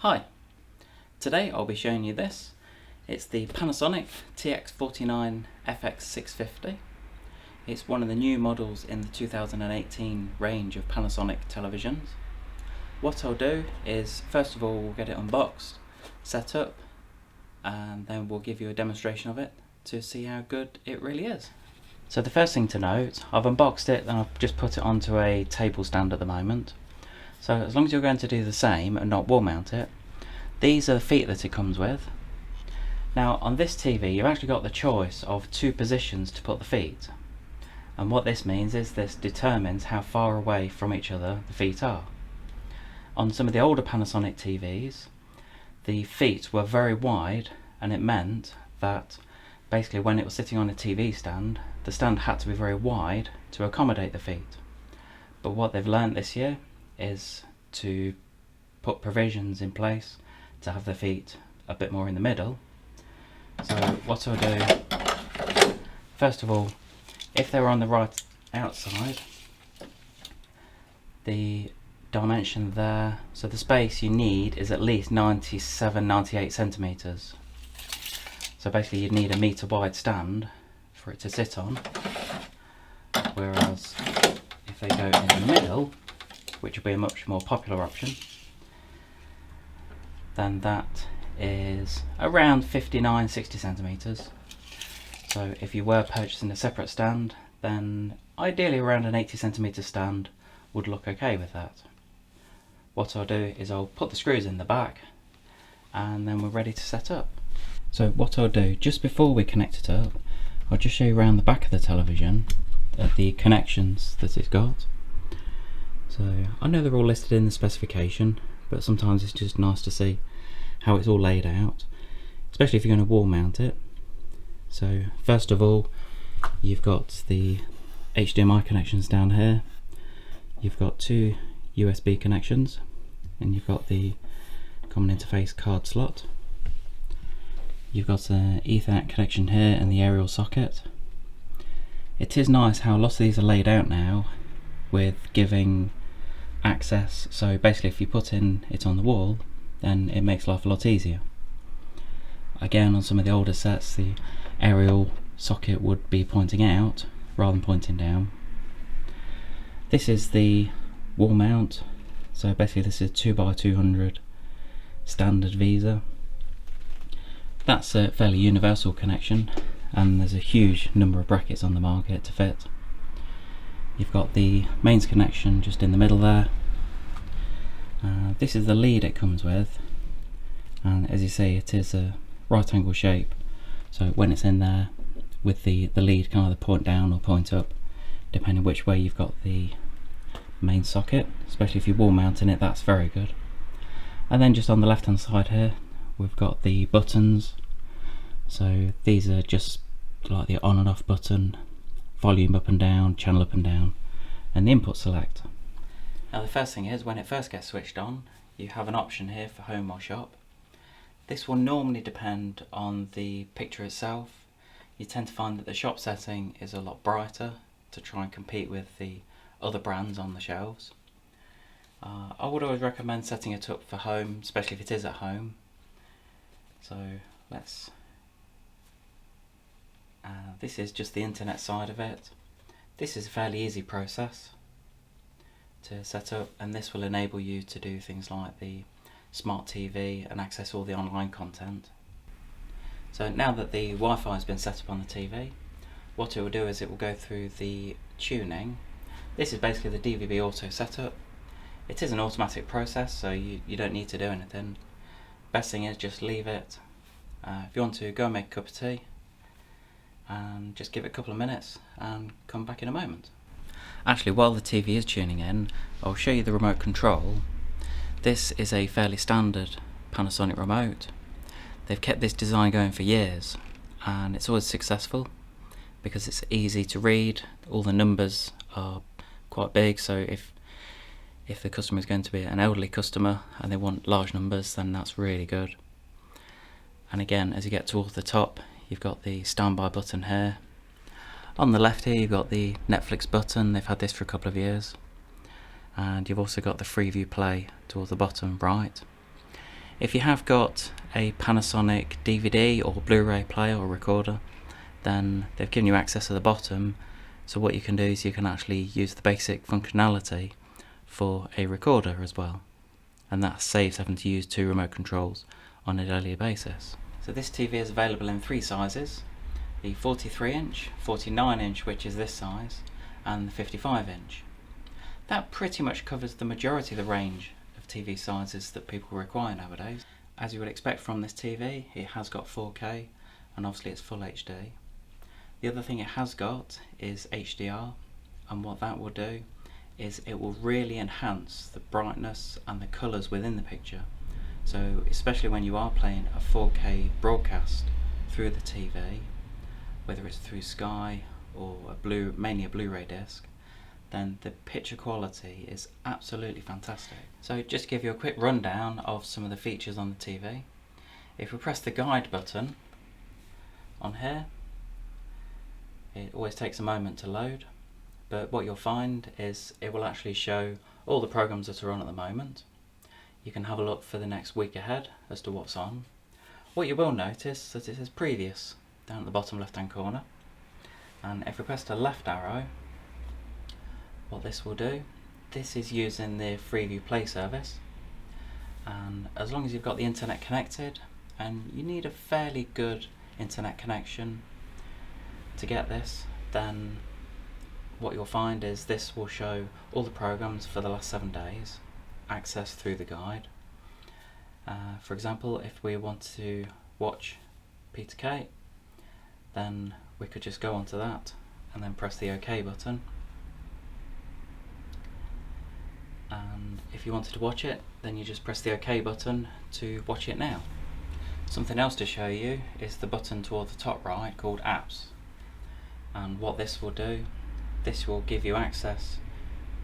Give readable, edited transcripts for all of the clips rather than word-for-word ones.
Hi, today I'll be showing you this. It's the Panasonic TX-49FX650. It's one of the new models in the 2018 range of Panasonic televisions. What I'll do is, first of all, we'll get it unboxed, set up, and then we'll give you a demonstration of it to see how good it really is. So the first thing to note, I've unboxed it and I've just put it onto a table stand at the moment. So as long as you're going to do the same and not wall mount it, these are the feet that it comes with. Now on this TV you've actually got the choice of two positions to put the feet, and what this means is this determines how far away from each other the feet are. On some of the older Panasonic TVs the feet were very wide, and it meant that basically when it was sitting on a TV stand, the stand had to be very wide to accommodate the feet. But what they've learnt this year is to put provisions in place to have the feet a bit more in the middle. So what I'll do, first of all, if they're on the right outside, the dimension there, so the space you need is at least 98 centimeters. So basically you'd need a metre wide stand for it to sit on, whereas if they go in the middle, which will be a much more popular option, then that is around 59-60 centimeters. So if you were purchasing a separate stand, then ideally around an 80 centimeter stand would look okay with that. What I'll do is I'll put the screws in the back and then we're ready to set up. So what I'll do, just before we connect it up, I'll just show you around the back of the television the connections that it's got. So I know they're all listed in the specification, but sometimes it's just nice to see how it's all laid out, especially if you're going to wall mount it. So first of all, you've got the HDMI connections down here, you've got two USB connections, and you've got the common interface card slot. You've got an Ethernet connection here and the aerial socket. It is nice how a lot of these are laid out now with giving access, so basically if you put in it on the wall then it makes life a lot easier. Again, on some of the older sets the aerial socket would be pointing out rather than pointing down. This is the wall mount, so basically this is 2x200 standard Visa. That's a fairly universal connection and there's a huge number of brackets on the market to fit. You've got the mains connection just in the middle there. This is the lead it comes with, and as you see it is a right angle shape, so when it's in there with the lead can either point down or point up depending which way you've got the main socket, especially if you're wall mounting it, that's very good. And then just on the left hand side here we've got the buttons, so these are just like the on and off button, volume up and down, channel up and down, and the input select. Now the first thing is, when it first gets switched on, you have an option here for home or shop. This will normally depend on the picture itself. You tend to find that the shop setting is a lot brighter to try and compete with the other brands on the shelves. I would always recommend setting it up for home, especially if it is at home. So this is just the internet side of it. This is a fairly easy process to set up, and this will enable you to do things like the smart TV and access all the online content. So now that the Wi-Fi has been set up on the TV, what it will do is it will go through the tuning. This is basically the DVB auto setup. It is an automatic process, so you don't need to do anything. Best thing is just leave it. If you want to, go and make a cup of tea and just give it a couple of minutes and come back in a moment. Actually, while the TV is tuning in, I'll show you the remote control. This is a fairly standard Panasonic remote. They've kept this design going for years and it's always successful because it's easy to read. All the numbers are quite big, so if the customer is going to be an elderly customer and they want large numbers, then that's really good. And again, as you get towards the top, you've got the standby button here. On the left here you've got the Netflix button. They've had this for a couple of years. And you've also got the Freeview Play towards the bottom right. If you have got a Panasonic DVD or Blu-ray player or recorder, then they've given you access at the bottom, so what you can do is you can actually use the basic functionality for a recorder as well, and that saves having to use 2 remote controls on a daily basis. So this TV is available in 3 sizes: the 43-inch, 49-inch, which is this size, and the 55-inch. That pretty much covers the majority of the range of TV sizes that people require nowadays. As you would expect from this TV, it has got 4K, and obviously it's full HD. The other thing it has got is HDR, and what that will do is it will really enhance the brightness and the colours within the picture. So especially when you are playing a 4K broadcast through the TV, whether it's through Sky or mainly a Blu-ray disc, then the picture quality is absolutely fantastic. So just to give you a quick rundown of some of the features on the TV. If we press the guide button on here, it always takes a moment to load, but what you'll find is it will actually show all the programs that are on at the moment. You can have a look for the next week ahead as to what's on. What you will notice is that it says previous down at the bottom left hand corner, and if we press the left arrow, what this will do, this is using the Freeview Play service, and as long as you've got the internet connected, and you need a fairly good internet connection to get this, then what you'll find is this will show all the programs for the last 7 days, accessed through the guide. For example, if we want to watch Peter Kay, then we could just go onto that and then press the OK button. And if you wanted to watch it, then you just press the OK button to watch it now. Something else to show you is the button toward the top right called Apps. And what this will do, this will give you access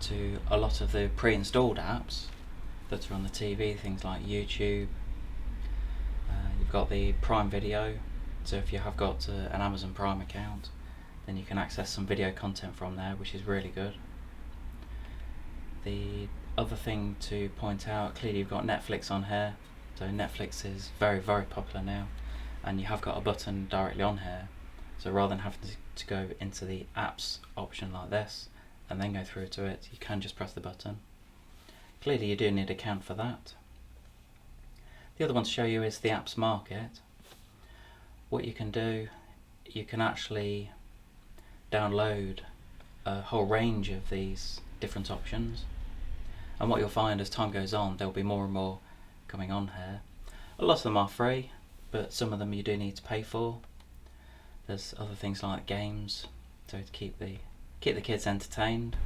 to a lot of the pre-installed apps that are on the TV, things like YouTube. You've got the Prime Video, so if you have got an Amazon Prime account, then you can access some video content from there, which is really good. The other thing to point out, clearly you've got Netflix on here, so Netflix is very, very popular now, and you have got a button directly on here, so rather than having to go into the apps option like this and then go through to it, you can just press the button. Clearly you do need an account for that. The other one to show you is the apps market. What you can do, you can actually download a whole range of these different options, and what you'll find as time goes on, there'll be more and more coming on here. A lot of them are free, but some of them you do need to pay for. There's other things like games, so to keep the kids entertained.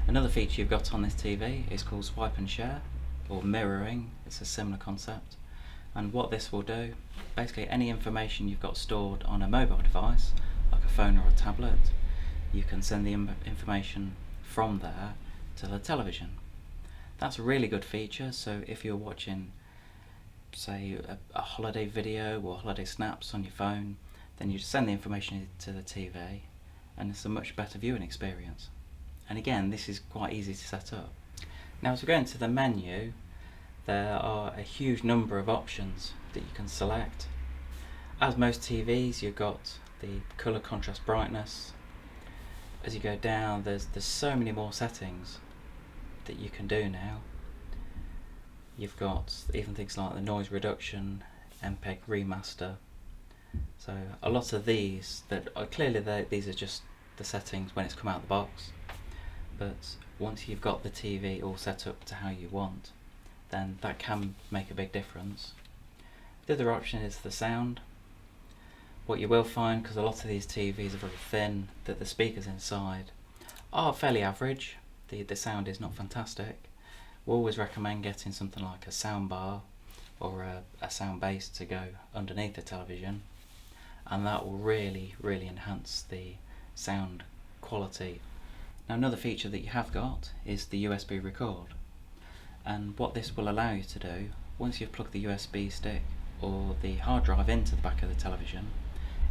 Another feature you've got on this TV is called Swipe and Share, or mirroring. It's a similar concept, and what this will do, basically any information you've got stored on a mobile device, like a phone or a tablet, you can send the information from there to the television. That's a really good feature, so if you're watching, say, a holiday video or holiday snaps on your phone, then you just send the information to the TV, and it's a much better viewing experience. And again, this is quite easy to set up. Now as we go into the menu, there are a huge number of options that you can select. As most TVs, you've got the colour, contrast, brightness. As you go down, there's so many more settings that you can do now. You've got even things like the noise reduction, MPEG remaster. So a lot of these that are clearly these are just the settings when it's come out of the box, but once you've got the TV all set up to how you want, then that can make a big difference. The other option is the sound. What you will find, because a lot of these TVs are very thin, that the speakers inside are fairly average. The sound is not fantastic. We always recommend getting something like a sound bar or a sound base to go underneath the television, and that will really enhance the sound quality. Now another feature that you have got is the USB record, and what this will allow you to do, once you've plugged the USB stick or the hard drive into the back of the television,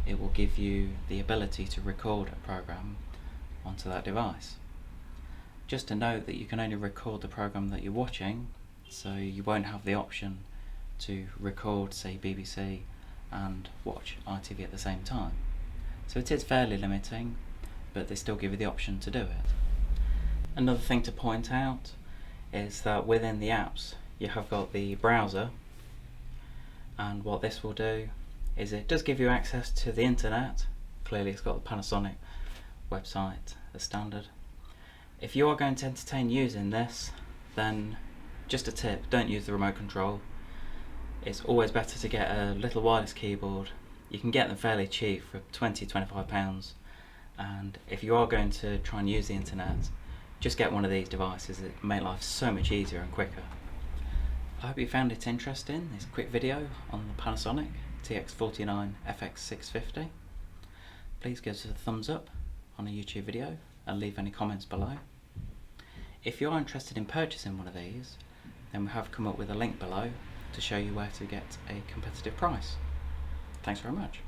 it will give you the ability to record a program onto that device. Just to note that you can only record the program that you're watching, so you won't have the option to record, say, BBC and watch ITV at the same time. So it is fairly limiting, but they still give you the option to do it. Another thing to point out is that within the apps you have got the browser, and what this will do is it does give you access to the internet. Clearly it's got the Panasonic website as standard. If you are going to entertain using this, then just a tip, don't use the remote control. It's always better to get a little wireless keyboard. You can get them fairly cheap for £20–25, and if you are going to try and use the internet, just get one of these devices. It makes life so much easier and quicker. I hope you found it interesting, this quick video on the Panasonic TX-49FX650. Please give us a thumbs up on a YouTube video and leave any comments below. If you are interested in purchasing one of these, then we have come up with a link below to show you where to get a competitive price. Thanks very much.